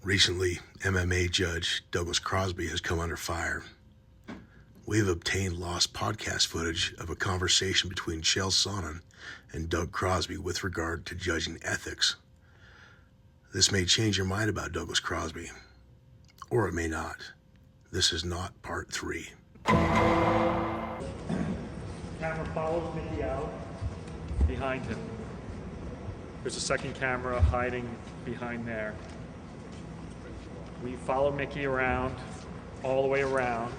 Recently, MMA Judge Douglas Crosby has come under fire. We have obtained lost podcast footage of a conversation between Chael Sonnen and Doug Crosby with regard to judging ethics. This may change your mind about Douglas Crosby, or it may not. This is not part 3. Camera follows Mickey out behind him. There's a second camera hiding behind there. We follow Mickey around, all the way around.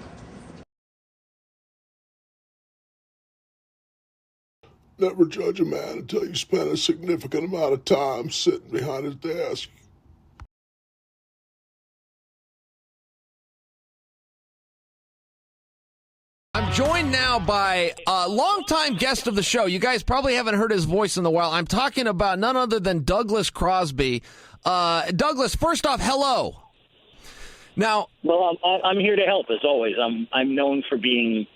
Never judge a man until you spend a significant amount of time sitting behind his desk. I'm joined now by a longtime guest of the show. You guys probably haven't heard his voice in a while. I'm talking about none other than Douglas Crosby. Douglas, first off, hello. Now, well, I'm here to help as always. I'm known for being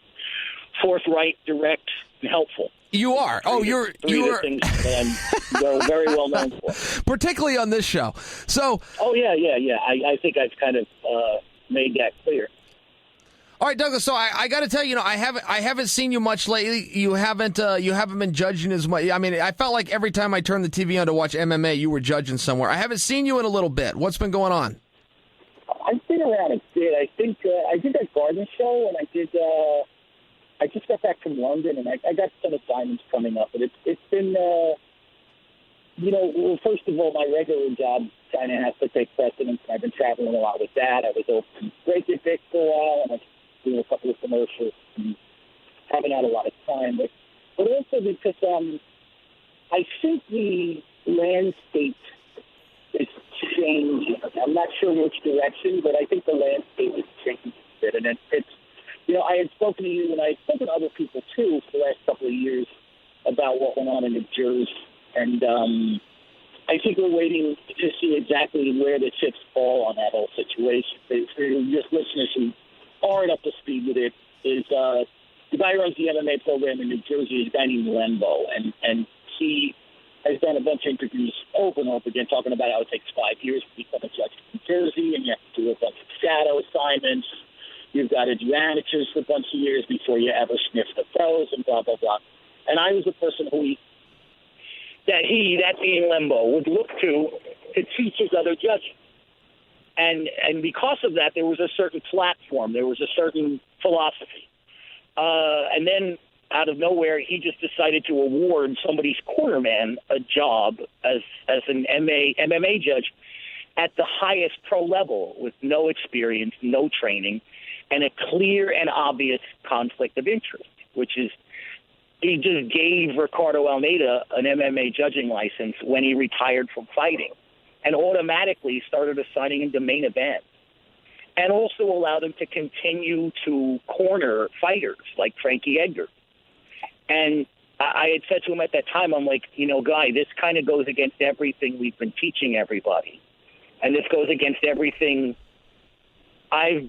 forthright, direct, and helpful. You are. You're things that I'm very well known for, particularly on this show. So. Oh yeah. I think I've kind of made that clear. All right, Douglas. So I got to tell you, I haven't seen you much lately. You haven't been judging as much. I mean, I felt like every time I turned the TV on to watch MMA, you were judging somewhere. I haven't seen you in a little bit. What's been going on? I've been around a bit. I think I did that garden show, and I just got back from London, and I got some assignments coming up. But it's been, well, first of all, my regular job kind of has to take precedence. I've been traveling a lot with that. I was open Reykjavik for a while, and I was doing a couple of commercials and haven't had a lot of time. But also because I think the landscape is changing. I'm not sure which direction, but I think the landscape is changing a bit. And it's I had spoken to you, and I had spoken to other people, too, for the last couple of years about what went on in New Jersey. And I think we're waiting to see exactly where the chips fall on that whole situation. For just listeners who aren't up to speed with it, is the guy who runs the MMA program in New Jersey is a guy named Lembo, and he has done a bunch of interviews over and over again talking about how it takes 5 years to become a judge in New Jersey, and you have to do a bunch of shadow assignments. You've got to do amateurs for a bunch of years before you ever sniff the pros and blah, blah, blah. And I was the person that being Lembo, would look to teach his other judges. And because of that, there was a certain platform. There was a certain philosophy. And then out of nowhere, he just decided to award somebody's cornerman a job as an MMA judge at the highest pro level with no experience, no training, and a clear and obvious conflict of interest, which is he just gave Ricardo Almeida an MMA judging license when he retired from fighting and automatically started assigning him to main event, and also allowed him to continue to corner fighters like Frankie Edgar. And I had said to him at that time, I'm like, Guy, this kind of goes against everything we've been teaching everybody. And this goes against everything I've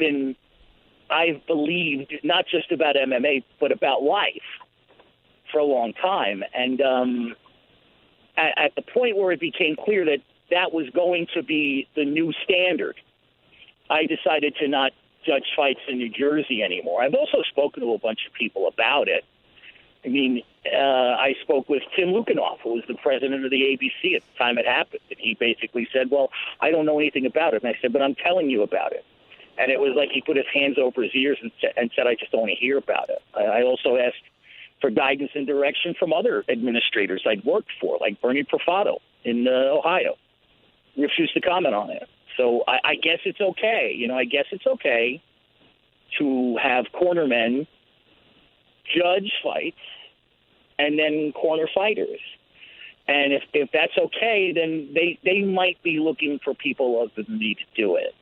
believed, not just about MMA, but about life for a long time. And at the point where it became clear that was going to be the new standard, I decided to not judge fights in New Jersey anymore. I've also spoken to a bunch of people about it. I mean, I spoke with Tim Lukanoff, who was the president of the ABC at the time it happened. And he basically said, well, I don't know anything about it. And I said, but I'm telling you about it. And it was like he put his hands over his ears and said, I just don't want to hear about it. I also asked for guidance and direction from other administrators I'd worked for, like Bernie Profato in Ohio. Refused to comment on it. So I guess it's okay. I guess it's okay to have cornermen judge fights and then corner fighters. And if that's okay, then they might be looking for people other than me to do it.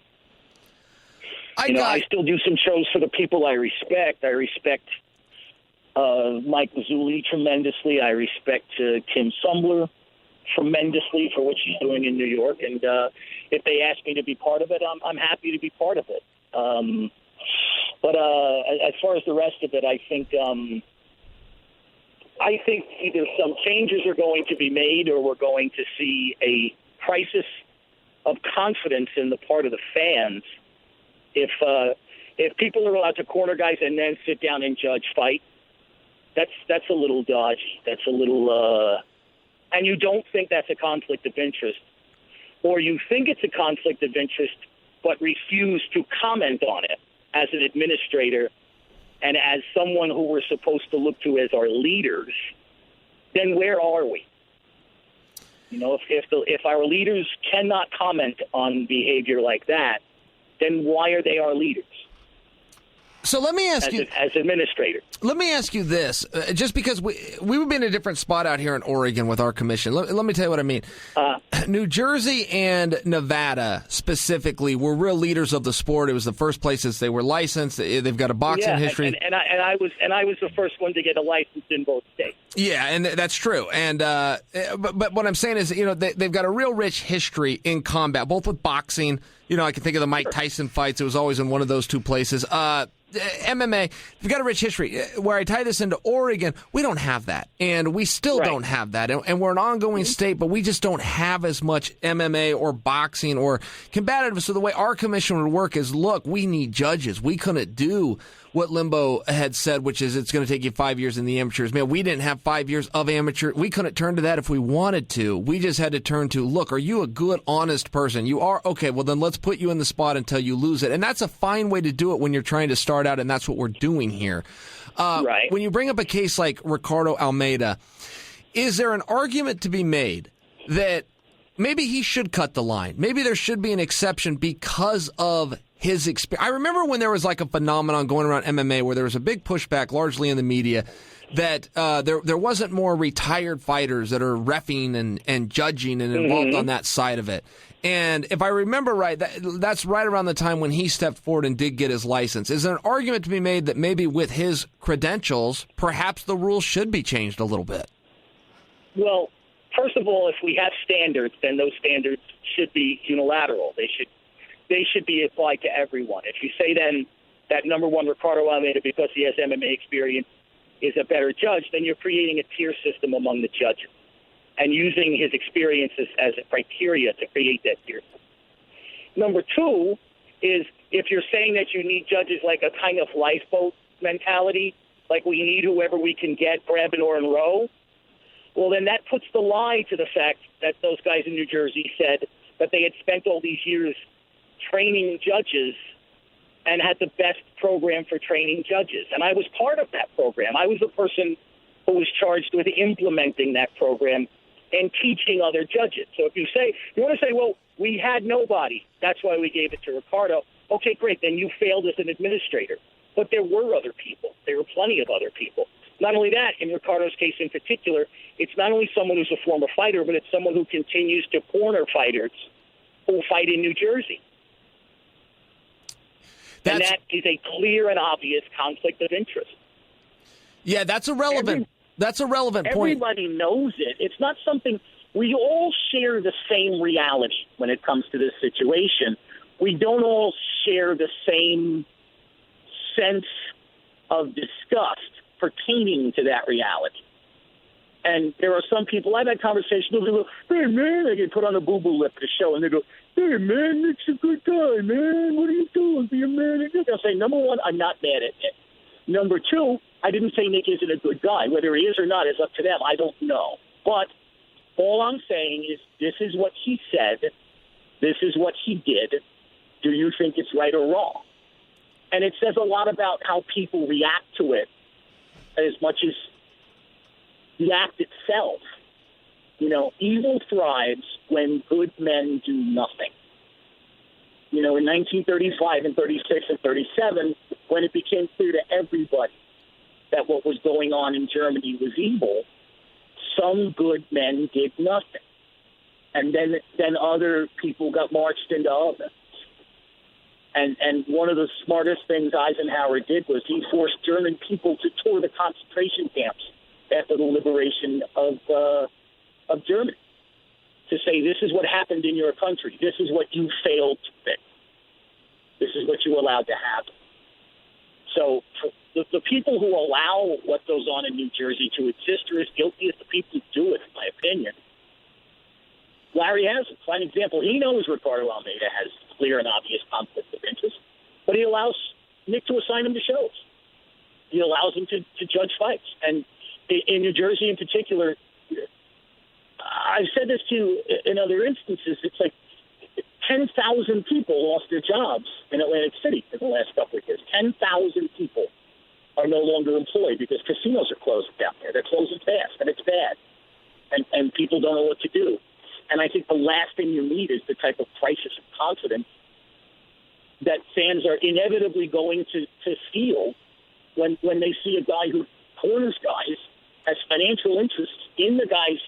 I still do some shows for the people I respect. I respect Mike Mazzulli tremendously. I respect Tim Sumbler tremendously for what she's doing in New York. And if they ask me to be part of it, I'm happy to be part of it. But as far as the rest of it, I think either some changes are going to be made or we're going to see a crisis confidence in the part of the fans if people are allowed to corner guys and then sit down and judge fight. That's a little dodgy. That's a little and you don't think that's a conflict of interest, or you think it's a conflict of interest but refuse to comment on it as an administrator and as someone who we're supposed to look to as our leaders, then where are we? You know, if our leaders cannot comment on behavior like that, then why are they our leaders? So let me ask you, as administrators. Let me ask you this, just because we would be in a different spot out here in Oregon with our commission. Let me tell you what I mean. New Jersey and Nevada specifically were real leaders of the sport. It was the first places they were licensed. They've got a boxing history. And I was the first one to get a license in both states. Yeah, and that's true. And but what I'm saying is, you know, they've got a real rich history in combat, both with boxing. You know, I can think of the Mike Tyson fights. It was always in one of those two places. MMA, we've got a rich history. Where I tie this into Oregon, we don't have that. And we still don't have that. And we're an ongoing state, but we just don't have as much MMA or boxing or combativeness. So the way our commission would work is, look, we need judges. We couldn't do what Limbo had said, which is it's going to take you 5 years in the amateurs. Man, we didn't have 5 years of amateur. We couldn't turn to that if we wanted to. We just had to turn to, look, are you a good, honest person? You are? Okay, well, then let's put you in the spot until you lose it. And that's a fine way to do it when you're trying to start out, and that's what we're doing here. When you bring up a case like Ricardo Almeida, is there an argument to be made that maybe he should cut the line? Maybe there should be an exception because of his experience. I remember when there was like a phenomenon going around MMA where there was a big pushback, largely in the media, that there wasn't more retired fighters that are reffing and judging and involved on that side of it. And if I remember right, that's right around the time when he stepped forward and did get his license. Is there an argument to be made that maybe with his credentials, perhaps the rules should be changed a little bit? Well, first of all, if we have standards, then those standards should be unilateral. They should be applied to everyone. If you say then that number one, Ricardo Almeida, because he has MMA experience, is a better judge, then you're creating a tier system among the judges and using his experiences as a criteria to create that tier system. Number two is if you're saying that you need judges like a kind of lifeboat mentality, like we need whoever we can get, grab an oar and row, well, then that puts the lie to the fact that those guys in New Jersey said that they had spent all these years training judges and had the best program for training judges. And I was part of that program. I was the person who was charged with implementing that program and teaching other judges. So if you want to say, well, we had nobody, that's why we gave it to Ricardo. Okay, great, then you failed as an administrator. But there were other people. There were plenty of other people. Not only that, in Ricardo's case in particular, it's not only someone who's a former fighter, but it's someone who continues to corner fighters who fight in New Jersey. And that is a clear and obvious conflict of interest. Yeah, that's a relevant point. Everybody knows it. It's not something we all share the same reality when it comes to this situation. We don't all share the same sense of disgust pertaining to that reality. And there are some people, I've had conversations with people, hey, man, they get put on a boo-boo lip at the show, and they go, hey, man, Nick's a good guy, man. What are you doing? Be a man. I'll say, number one, I'm not mad at Nick. Number two, I didn't say Nick isn't a good guy. Whether he is or not is up to them. I don't know. But all I'm saying is this is what he said. This is what he did. Do you think it's right or wrong? And it says a lot about how people react to it as much as the act itself. You know, evil thrives when good men do nothing. You know, in 1935 and 36 and 37, when it became clear to everybody that what was going on in Germany was evil, some good men did nothing. And then other people got marched into ovens. And one of the smartest things Eisenhower did was he forced German people to tour the concentration camps after the liberation of Germany, to say this is what happened in your country. This is what you failed to fix. This is what you allowed to happen. So the people who allow what goes on in New Jersey to exist are as guilty as the people who do it, in my opinion. Larry hasn't. For an example, he knows Ricardo Almeida has clear and obvious conflict of interest, but he allows Nick to assign him to shows. He allows him to judge fights. And in New Jersey in particular, I've said this to you in other instances, it's like 10,000 people lost their jobs in Atlantic City in the last couple of years. 10,000 people are no longer employed because casinos are closed down there. They're closing fast, and it's bad. And people don't know what to do. And I think the last thing you need is the type of crisis of confidence that fans are inevitably going to feel when they see a guy who corners guys, has financial interests in the guys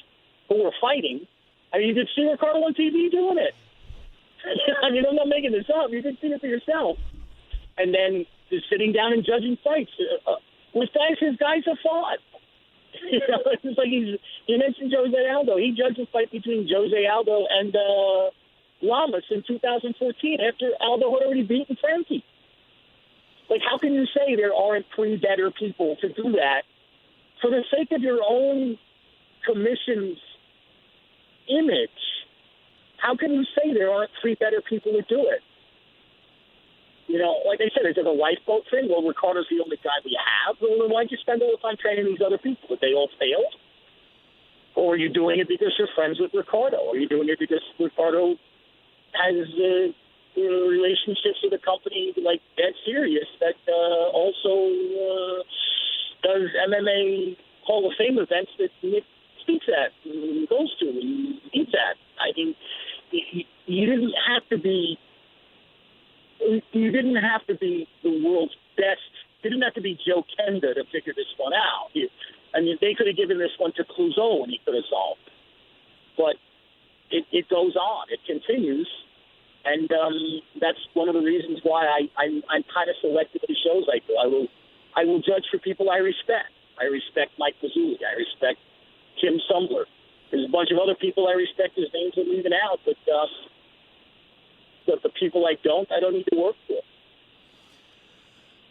who are fighting. I mean, you could see Ricardo on TV doing it. I mean, I'm not making this up. You can see it for yourself. And then just sitting down and judging fights with guys his guys have fought. You know, it's like you mentioned Jose Aldo. He judged a fight between Jose Aldo and Lamas in 2014 after Aldo had already beaten Frankie. Like, how can you say there aren't three better people to do that for the sake of your own commission's image? How can you say there aren't three better people to do it? You know, like I said, is it a lifeboat thing? Well, Ricardo's the only guy we have. Well, then why'd you spend all the time training these other people? Did they all fail? Or are you doing it because you're friends with Ricardo? Or are you doing it because Ricardo has relationships with a company like Dead Serious that also does MMA Hall of Fame events that Nick speaks at and goes to and eats at? I mean, you didn't have to be the world's best. You didn't have to be Joe Kenda to figure this one out. I mean, they could have given this one to Clouseau and he could have solved it. But it goes on. It continues. And that's one of the reasons why I'm kind of selective of the shows I do. I will judge for people I respect. I respect Mike Mazzulli. I respect Kim Sumbler. There's a bunch of other people I respect whose names are leaving out, but the people I don't need to work for.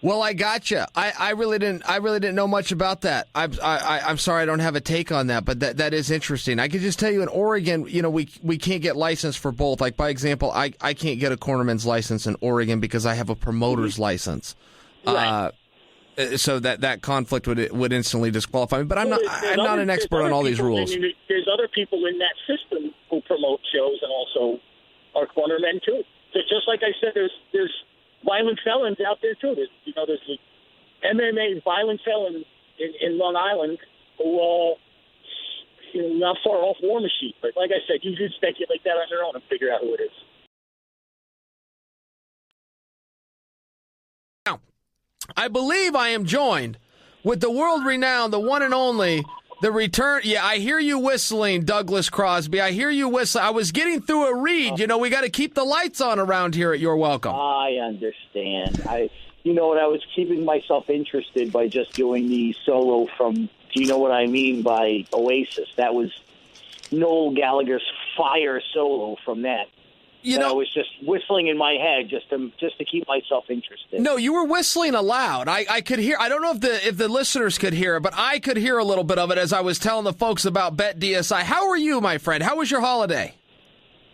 Well, I gotcha. I really didn't know much about that. I'm sorry I don't have a take on that, but that is interesting. I could just tell you in Oregon, you know, we can't get licensed for both. Like, by example, I can't get a cornerman's license in Oregon because I have a promoter's license. Right. So that conflict would instantly disqualify me. But I'm not an expert on all these rules. I mean, there's other people in that system who promote shows and also are cornermen too. Just like I said, there's violent felons out there too. There's the MMA violent felon in Long Island who not far off War Machine. But like I said, you could speculate that on your own and figure out who it is. I believe I am joined with the world-renowned, the one and only, the return. Yeah, I hear you whistling, Douglas Crosby. I hear you whistling. I was getting through a read. You know, we got to keep the lights on around here at You're Welcome. I understand. I was keeping myself interested by just doing the solo from, do you know what I mean, by Oasis. That was Noel Gallagher's fire solo from that. I was just whistling in my head just to keep myself interested. No, you were whistling aloud. I could hear. I don't know if the listeners could hear it, but I could hear a little bit of it as I was telling the folks about Bet DSI. How are you, my friend? How was your holiday?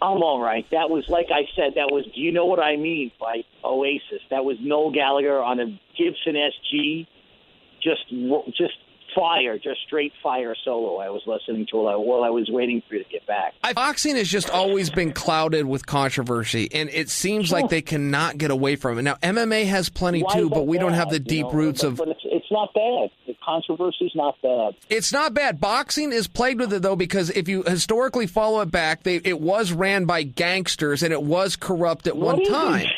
I'm all right. That was, like I said, that was Do You Know What I Mean by Oasis. That was Noel Gallagher on a Gibson SG. Just fire, just straight fire solo I was listening to while I was waiting for you to get back. Boxing has just always been clouded with controversy, and it seems like they cannot get away from it. Now, MMA has plenty too, but we don't have the deep roots of... But it's not bad. The controversy's not bad. It's not bad. Boxing is plagued with it, though, because if you historically follow it back, it was ran by gangsters, and it was corrupt at one time.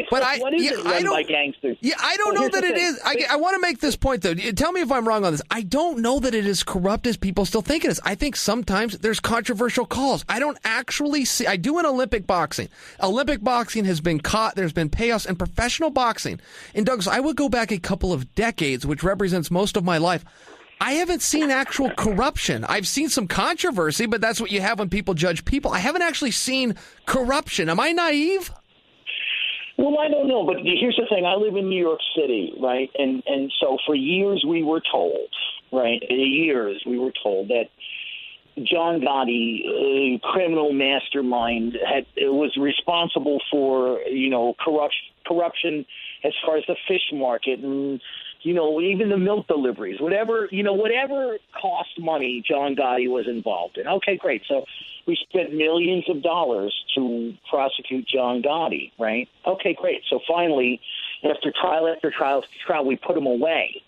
But what is it run by gangsters? Yeah, I don't know that it is. I want to make this point, though. Tell me if I'm wrong on this. I don't know that it is corrupt as people still think it is. I think sometimes there's controversial calls. I don't actually see. I do in Olympic boxing. Olympic boxing has been caught. There's been payoffs in professional boxing. And Douglas, I would go back a couple of decades, which represents most of my life. I haven't seen actual corruption. I've seen some controversy, but that's what you have when people judge people. I haven't actually seen corruption. Am I naive? Well, I don't know, but here's the thing. I live in New York City, right? And so for years we were told, right, that John Gotti, criminal mastermind, was responsible for, corruption as far as the fish market and, even the milk deliveries, whatever cost money John Gotti was involved in. Okay, great. So we spent millions of dollars to prosecute John Gotti, right? Okay, great. So finally, after trial, we put him away.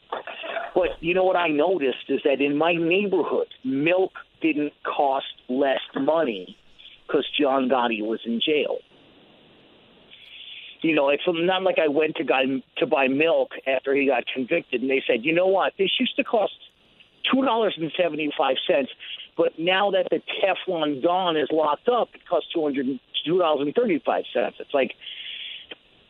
But what I noticed is that in my neighborhood, milk didn't cost less money because John Gotti was in jail. It's not like I went to buy milk after he got convicted, and they said, you know what, this used to cost $2.75, but now that the Teflon Don is locked up, it costs $2.35. It's like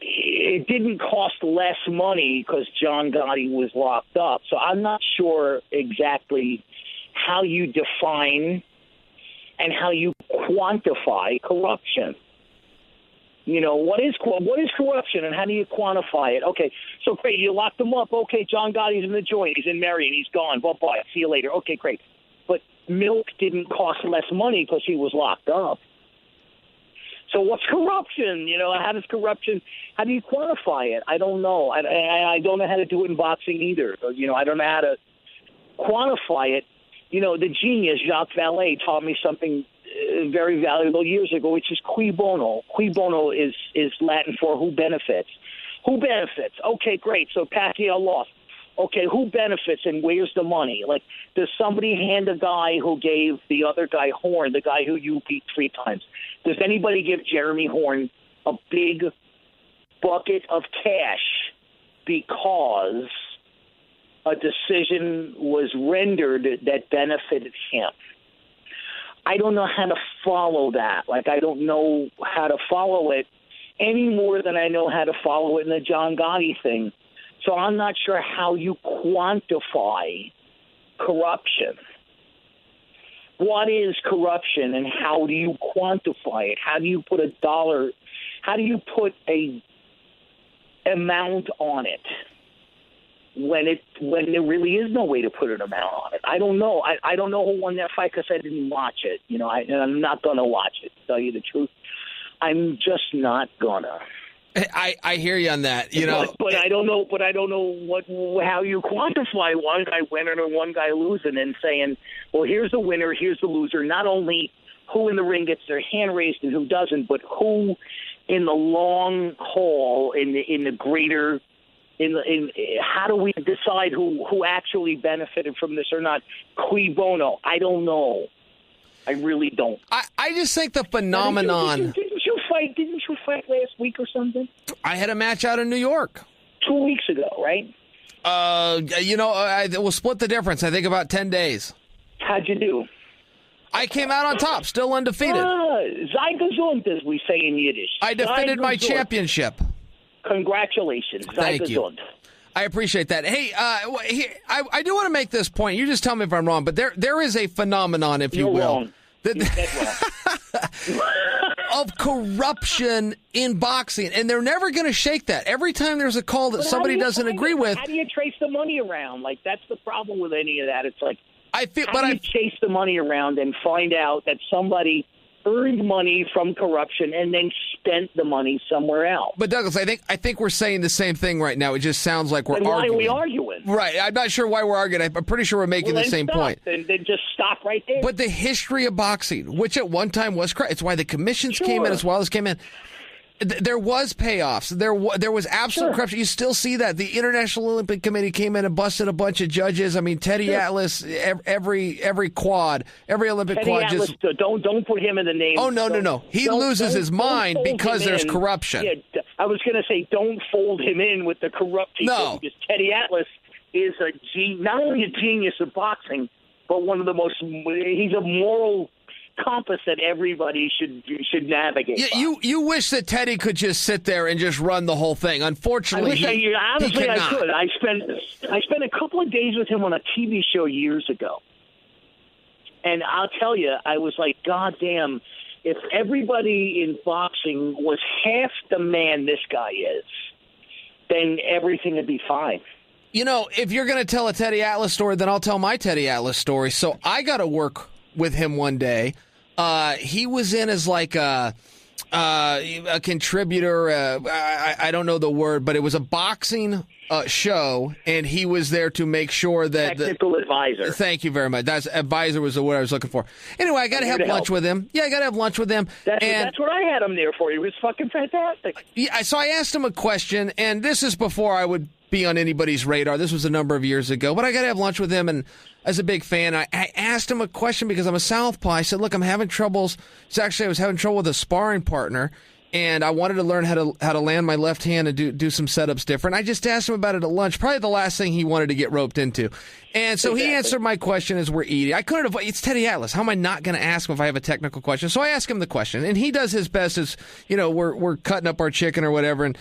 it didn't cost less money because John Gotti was locked up. So I'm not sure exactly how you define and how you quantify corruption. What is corruption and how do you quantify it? Okay, so great, you locked him up. Okay, John Gotti's in the joint. He's in Marion. He's gone. Bye-bye. See you later. Okay, great. But milk didn't cost less money because he was locked up. So what's corruption? How do you quantify it? I don't know. I don't know how to do it in boxing either. I don't know how to quantify it. The genius, Jacques Vallée, taught me something very valuable years ago, which is cui bono. Cui bono is Latin for who benefits. Who benefits? Okay, great. So Pacquiao lost. Okay, who benefits and where's the money? Like, does somebody hand a guy who gave the other guy Horn, the guy who you beat 3 times, does anybody give Jeremy Horn a big bucket of cash because a decision was rendered that benefited him? I don't know how to follow that. Like, I don't know how to follow it any more than I know how to follow it in the John Gotti thing. So I'm not sure how you quantify corruption. What is corruption and how do you quantify it? How do you put a dollar, how do you put a amount on it when there really is no way to put an amount on it? I don't know. I don't know who won that fight because I didn't watch it. And I'm not going to watch it, to tell you the truth. I'm just not gonna. I hear you on that. But I don't know. But I don't know how you quantify one guy winning or one guy losing, and saying, well, here's the winner, here's the loser. Not only who in the ring gets their hand raised and who doesn't, but who in the long haul, in the greater. How do we decide who actually benefited from this or not? Cui bono? I don't know. I really don't. I just think the phenomenon. Didn't you fight last week or something? I had a match out in New York 2 weeks ago, right? We'll split the difference. I think about 10 days. How'd you do? I came out on top, still undefeated. Sei gesund, as we say in Yiddish. I defended my championship. Congratulations. Thank you. I appreciate that. Hey, I do want to make this point. You just tell me if I'm wrong, but there is a phenomenon, if you will. Wrong. You're dead wrong. Of corruption in boxing, and they're never going to shake that. Every time there's a call that somebody doesn't agree with, how do you trace the money around? Like, that's the problem with any of that. It's like, how do you chase the money around and find out that somebody earned money from corruption and then spent the money somewhere else? But Douglas, I think we're saying the same thing right now. It just sounds like we're arguing. Why are we arguing? Right. I'm not sure why we're arguing. I'm pretty sure we're making the same point. Then just stop right there. But the history of boxing, which at one time was correct, it's why the commissions came in as well as came in. There was payoffs. There was absolute corruption. You still see that. The International Olympic Committee came in and busted a bunch of judges. I mean, Teddy Atlas, every quad, every Olympic Teddy quad. Atlas, don't put him in the name. Oh, no. He loses his mind because there's corruption. Yeah, I was going to say, don't fold him in with the corrupt people. No. Because Teddy Atlas is not only a genius of boxing, but one of the most. He's a moral compass that everybody should navigate. Yeah, you wish that Teddy could just sit there and just run the whole thing. Unfortunately, honestly, I could. I spent a couple of days with him on a TV show years ago, and I'll tell you, I was like, God damn, if everybody in boxing was half the man this guy is, then everything would be fine. If you're going to tell a Teddy Atlas story, then I'll tell my Teddy Atlas story. So I got to work with him one day. He was in as like a contributor. I don't know the word, but it was a boxing show, and he was there to make sure that technical advisor. Thank you very much. That's advisor was the word I was looking for. Anyway, I got to have lunch with him. Yeah, I got to have lunch with him. That's what I had him there for. He was fucking fantastic. Yeah, so I asked him a question, and this is before I would be on anybody's radar. This was a number of years ago, but I got to have lunch with him, and as a big fan, I asked him a question because I'm a southpaw. I said, look, I'm having troubles. I was having trouble with a sparring partner, and I wanted to learn how to land my left hand and do some setups different. I just asked him about it at lunch, probably the last thing he wanted to get roped into. And so He answered my question as we're eating. I couldn't have, it's Teddy Atlas. How am I not going to ask him if I have a technical question? So I ask him the question, and he does his best as, we're cutting up our chicken or whatever, and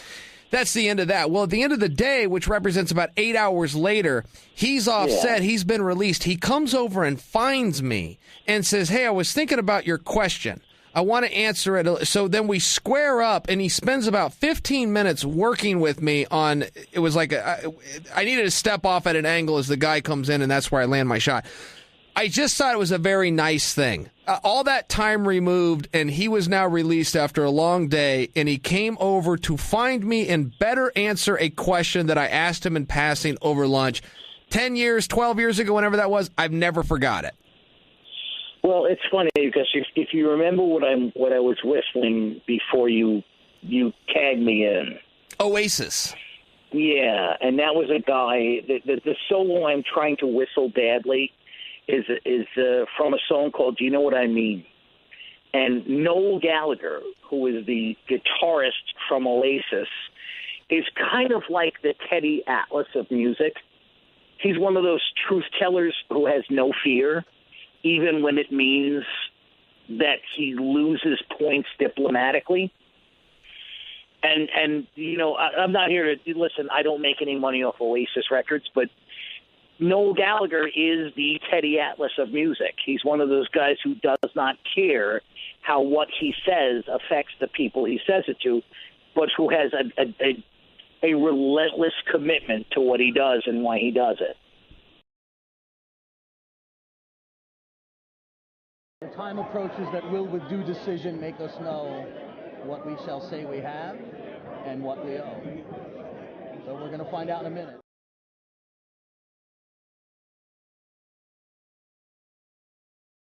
that's the end of that. Well, at the end of the day, which represents about 8 hours later, he's offset. He's been released. He comes over and finds me and says, hey, I was thinking about your question. I want to answer it. So then we square up, and he spends about 15 minutes working with me on, it was like, I needed to step off at an angle as the guy comes in, and that's where I land my shot. I just thought it was a very nice thing. All that time removed, and he was now released after a long day, and he came over to find me and better answer a question that I asked him in passing over lunch. 10 years, 12 years ago, whenever that was, I've never forgot it. Well, it's funny because if you remember what I was whistling before you tagged me in. Oasis. Yeah, and that was a guy. The solo I'm trying to whistle badly is from a song called "Do You Know What I Mean?" And Noel Gallagher, who is the guitarist from Oasis, is kind of like the Teddy Atlas of music. He's one of those truth tellers who has no fear, even when it means that he loses points diplomatically. And I'm not here to listen. I don't make any money off Oasis records, but Noel Gallagher is the Teddy Atlas of music. He's one of those guys who does not care how what he says affects the people he says it to, but who has a relentless commitment to what he does and why he does it. Time approaches that will, with due decision, make us know what we shall say we have and what we owe. So we're going to find out in a minute.